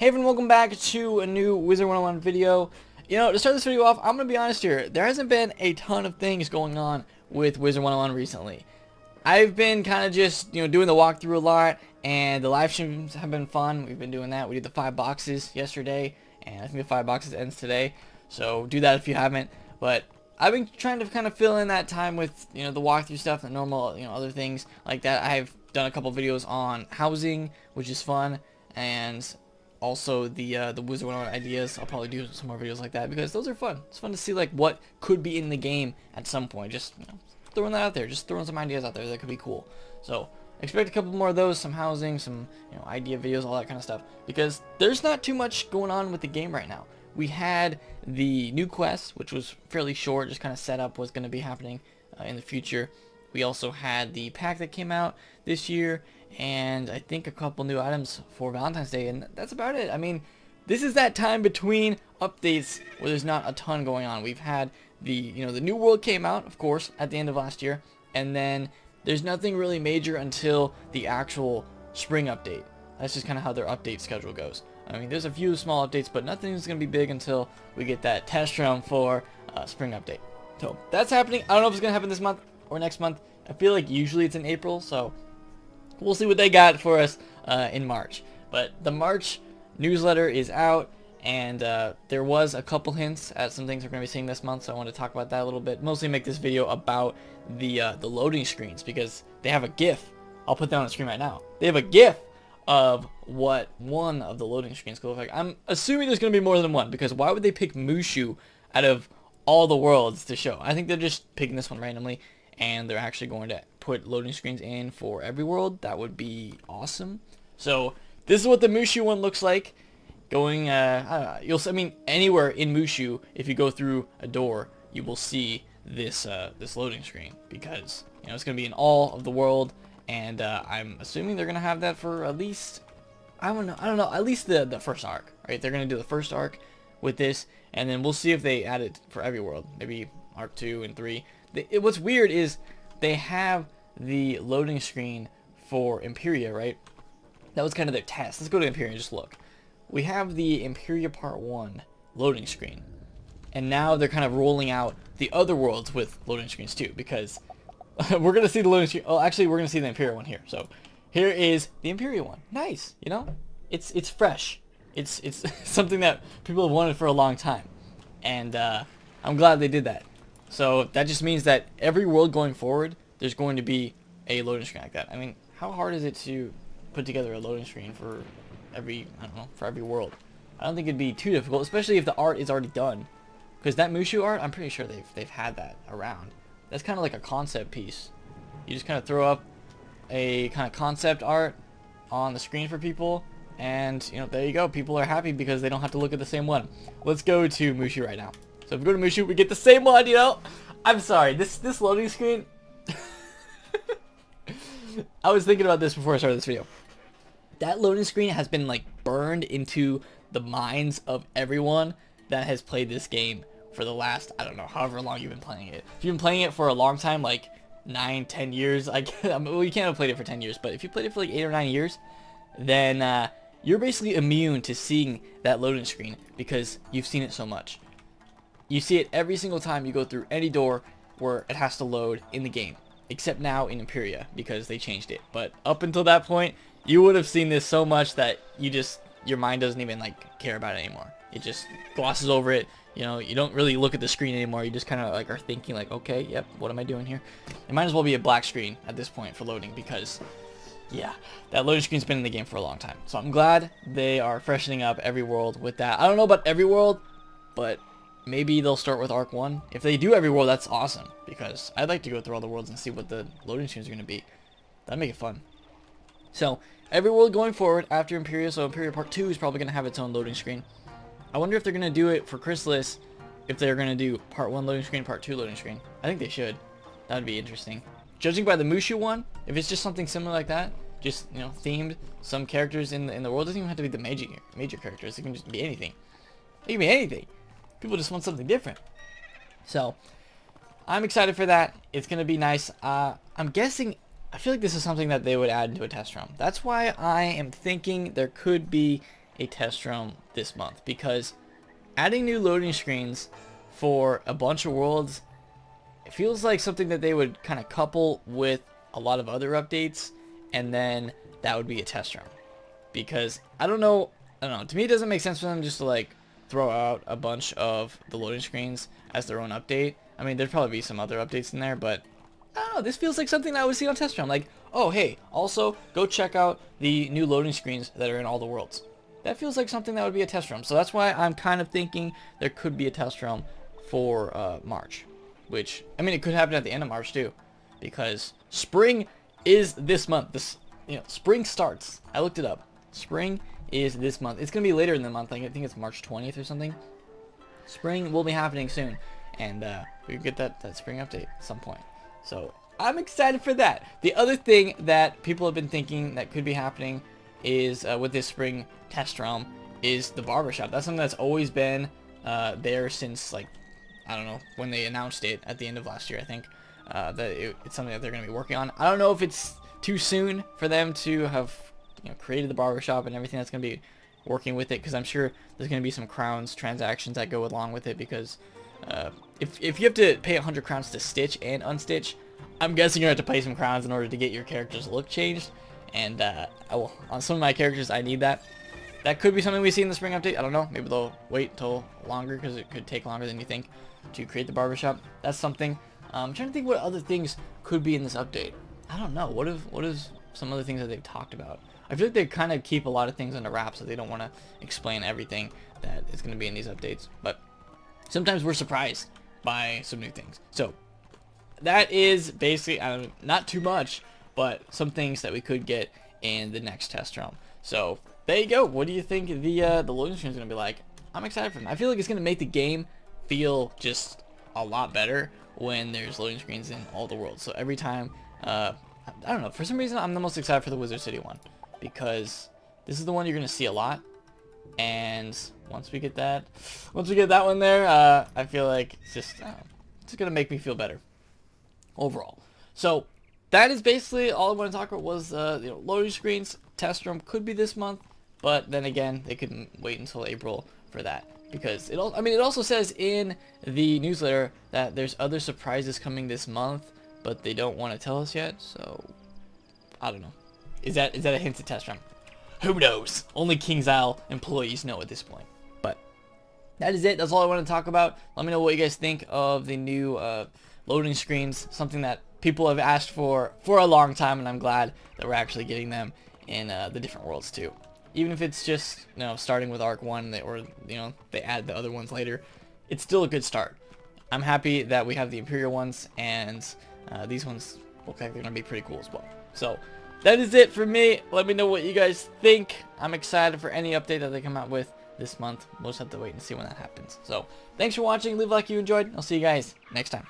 Hey everyone, welcome back to a new Wizard101 video. To start this video off, I'm going to be honest here. There hasn't been a ton of things going on with Wizard101 recently. I've been kind of just, doing the walkthrough a lot, and the live streams have been fun. We've been doing that. We did the 5 boxes yesterday, and I think the 5 boxes ends today. So do that if you haven't. But I've been trying to kind of fill in that time with, the walkthrough stuff, the normal, other things like that. I've done a couple videos on housing, which is fun, and also the Wizard101 ideas. I'll probably do some more videos like that because those are fun. It's fun to see like what could be in the game at some point. Just throwing that out there, just throwing some ideas out there that could be cool. So expect a couple more of those, some housing, some idea videos, all that kind of stuff, because there's not too much going on with the game right now. We had the new quest, which was fairly short, just kind of set up what's going to be happening in the future. We also had the pack that came out this year, and I think a couple new items for Valentine's Day, and that's about it. I mean, this is that time between updates where there's not a ton going on. We've had the the new world came out, of course, at the end of last year, and then there's nothing really major until the actual spring update. That's just kind of how their update schedule goes. I mean, there's a few small updates, but nothing's going to be big until we get that test run for spring update. So that's happening. I don't know if it's going to happen this month or next month. I feel like usually it's in April, so we'll see what they got for us in March. But the March newsletter is out, and there was a couple hints at some things we're going to be seeing this month, so I want to talk about that a little bit. Mostly make this video about the loading screens, because they have a GIF. I'll put that on the screen right now. They have a GIF of what one of the loading screens could look like. I'm assuming there's going to be more than one, because why would they pick Mooshu out of all the worlds to show? I think they're just picking this one randomly, and they're actually going to put loading screens in for every world. That would be awesome. So this is what the Mooshu one looks like. Going, I mean, anywhere in Mooshu, if you go through a door, you will see this this loading screen, because it's going to be in all of the world, and I'm assuming they're going to have that for at least, I don't know, at least the first arc, right? They're going to do the first arc with this, and then we'll see if they add it for every world, maybe arc 2 and 3. What's weird is they have the loading screen for Imperia, right? That was kind of their test. Let's go to Imperia and just look. We have the Imperia Part 1 loading screen, and now they're kind of rolling out the other worlds with loading screens too, because we're going to see the loading screen. Oh, actually, we're going to see the Imperia one here. So here is the Imperia one. Nice, it's fresh. It's something that people have wanted for a long time, and I'm glad they did that. So that just means that every world going forward, there's going to be a loading screen like that. I mean, how hard is it to put together a loading screen for every, for every world? I don't think it'd be too difficult, especially if the art is already done. Because that Mooshu art, I'm pretty sure they've had that around. That's kind of like a concept piece. You just kind of throw up a kind of concept art on the screen for people, and there you go. People are happy because they don't have to look at the same one. Let's go to Mooshu right now. So if we go to Mooshu, we get the same one, I'm sorry, this loading screen, I was thinking about this before I started this video. That loading screen has been like burned into the minds of everyone that has played this game for the last, I don't know, however long you've been playing it. If you've been playing it for a long time, like 9-10 years, well, you can't have played it for 10 years, but if you played it for like 8 or 9 years, then you're basically immune to seeing that loading screen because you've seen it so much. You see it every single time you go through any door where it has to load in the game, except now in Imperia because they changed it. But up until that point, you would have seen this so much that your mind doesn't even like care about it anymore. It just glosses over it. You don't really look at the screen anymore. You just kind of like are thinking like, okay, yep, what am I doing here? It might as well be a black screen at this point for loading, because yeah, that loading screen's been in the game for a long time. So I'm glad they are freshening up every world with that. I don't know about every world, but maybe they'll start with Arc 1. If they do every world, that's awesome, because I'd like to go through all the worlds and see what the loading screens are going to be. That'd make it fun. So every world going forward after Imperia, so Imperia Part 2 is probably going to have its own loading screen. I wonder if they're going to do it for Chrysalis, if they're going to do Part 1 loading screen, Part 2 loading screen. I think they should. That would be interesting. Judging by the Mooshu one, if it's just something similar like that, just, themed, some characters in the world, doesn't even have to be the major characters. It can just be anything. It can be anything. People just want something different. So I'm excited for that. It's going to be nice. I'm guessing I feel like this is something that they would add into a test ROM. That's why I am thinking there could be a test roam this month, because adding new loading screens for a bunch of worlds, it feels like something that they would kind of couple with a lot of other updates, and then that would be a test roam. Because I don't know, to me it doesn't make sense for them just to like throw out a bunch of the loading screens as their own update. I mean, there'd probably be some other updates in there, but I don't know, this feels like something that I would see on test roam. Like, oh hey, also go check out the new loading screens that are in all the worlds. That feels like something that would be a test roam. So that's why I'm kind of thinking there could be a test roam for March. Which, I mean, it could happen at the end of March too, because spring is this month. Spring starts. I looked it up. Spring is this month. It's gonna be later in the month. Like, I think it's March 20th or something. Spring will be happening soon, and we get that spring update at some point. So I'm excited for that. The other thing that people have been thinking that could be happening is with this spring test realm is the barbershop. That's something that's always been there since, like, I don't know, when they announced it at the end of last year, I think. It's something that they're going to be working on. I don't know if it's too soon for them to have created the barbershop and everything that's going to be working with it, because I'm sure there's going to be some crowns transactions that go along with it, because if you have to pay 100 crowns to stitch and unstitch, I'm guessing you're going to have to pay some crowns in order to get your character's look changed, and on some of my characters I need that. That could be something we see in the spring update. I don't know. Maybe they'll wait till longer, because it could take longer than you think to create the barbershop. That's something. I'm trying to think what other things could be in this update. I don't know. What is some other things that they've talked about? I feel like they kind of keep a lot of things under wraps, so they don't want to explain everything that is going to be in these updates. But sometimes we're surprised by some new things. So that is basically, not too much, but some things that we could get in the next test realm. So there you go. What do you think the loading screen is going to be like? I'm excited for them. I feel like it's going to make the game feel just a lot better when there's loading screens in all the worlds. So every time, I don't know, for some reason I'm the most excited for the Wizard City one, because this is the one you're going to see a lot, and once we get that one there, I feel like it's just it's going to make me feel better overall. So that is basically all I want to talk about was loading screens. Test room could be this month, but then again, they could wait until April for that, because it also says in the newsletter that there's other surprises coming this month, but they don't want to tell us yet. So I don't know. Is that a hint at test room? Who knows? Only King's Isle employees know at this point. But that is it. That's all I want to talk about. Let me know what you guys think of the new loading screens. Something that people have asked for a long time, and I'm glad that we're actually getting them in the different worlds too. Even if it's just starting with Arc 1, or they add the other ones later, it's still a good start. I'm happy that we have the Imperial ones, and these ones look like they're gonna be pretty cool as well. So that is it for me. Let me know what you guys think. I'm excited for any update that they come out with this month. We'll just have to wait and see when that happens. So thanks for watching. Leave a like if you enjoyed. I'll see you guys next time.